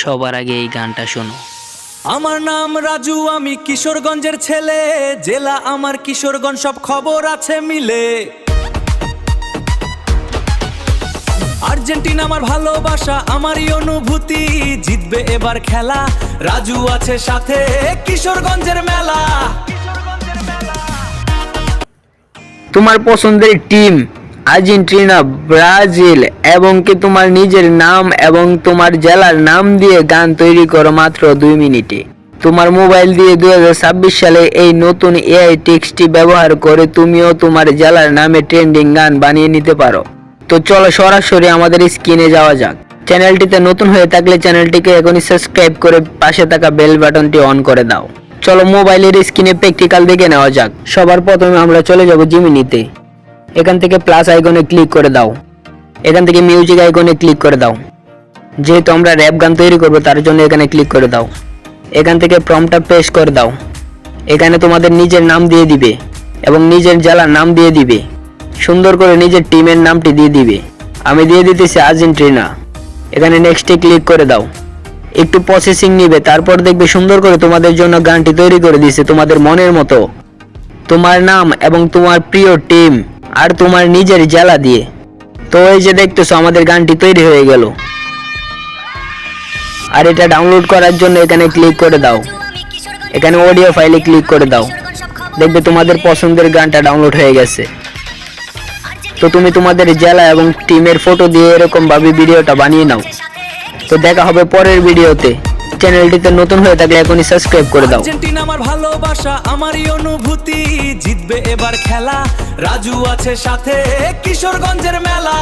সবার আগে এই গানটা শোনো। আমার নাম রাজু, আমি কিশোরগঞ্জের ছেলে, জেলা আমার কিশোরগঞ্জ, সব খবর আছে মিলে। আর্জেন্টিনা আমার ভালোবাসা, আমারই অনুভূতি, জিতবে এবার খেলা, রাজু আছে সাথে, কিশোরগঞ্জের মেলা। তোমার পছন্দের টিম আর্জেন্টিনা, ব্রাজিল এবং কি তোমার নিজের নাম এবং তোমার জেলার নাম দিয়ে গান তৈরি করো মাত্র 2 মিনিটে। তোমার মোবাইল দিয়ে 2026 সালে এই নতুন এআই টেক্সটটি ব্যবহার করে তুমিও তোমার জেলার নামে ট্রেন্ডিং গান বানিয়ে নিতে পারো। তো চলো সরাসরি আমাদের স্ক্রিনে যাওয়া যাক। চ্যানেলটিতে নতুন হয়ে থাকলে চ্যানেলটিকে এখনই সাবস্ক্রাইব করে পাশে থাকা বেল বাটনটি অন করে দাও। চলো মোবাইলের স্ক্রিনে প্র্যাকটিক্যাল দেখে নেওয়া যাক। সবার প্রথমে আমরা চলে যাব জিমিনিতে। এখান থেকে প্লাস আইকনে ক্লিক করে দাও। এখান থেকে মিউজিক আইকনে ক্লিক করে দাও। যেহেতু আমরা র্যাপ গান তৈরি করব তার জন্য এখানে ক্লিক করে দাও। এখান থেকে প্রম্পটটা পেস্ট করে দাও। এখানে তোমাদের নিজের নাম দিয়ে দিবে এবং নিজের জেলার নাম দিয়ে দিবে। সুন্দর করে নিজের টিমের নামটি দিয়ে দিবে। আমি দিয়ে দিতেছি আর্জেন্টিনা। এখানে নেক্সটে ক্লিক করে দাও। একটু প্রসেসিং নিবে, তারপর দেখবে সুন্দর করে তোমাদের জন্য গানটি তৈরি করে দিয়েছে তোমাদের মনের মতো, তোমার নাম এবং তোমার প্রিয় টিম আর তোমার নিজের জেলা দিয়ে। তো এই যে দেখতেছো আমাদের গানটি তৈরি হয়ে গেল। আর এটা ডাউনলোড করার জন্য এখানে ক্লিক করে দাও। এখানে অডিও ফাইলে ক্লিক করে দাও। দেখবে তোমাদের পছন্দের গানটা ডাউনলোড হয়ে গেছে। তো তুমি তোমাদের জেলা এবং টিমের ফটো দিয়ে এরকম ভাবে ভিডিওটা বানিয়ে নাও। তো দেখা হবে পরের ভিডিওতে। চ্যানেলটিতে নতুন হয়ে থাকলে এখনই সাবস্ক্রাইব করে দাও। আর্জেন্টিনা আমার ভালোবাসা, আমারই অনুভূতি, জিতবে এবার খেলা, রাজু আছে সাথে, কিশোরগঞ্জের মেলা।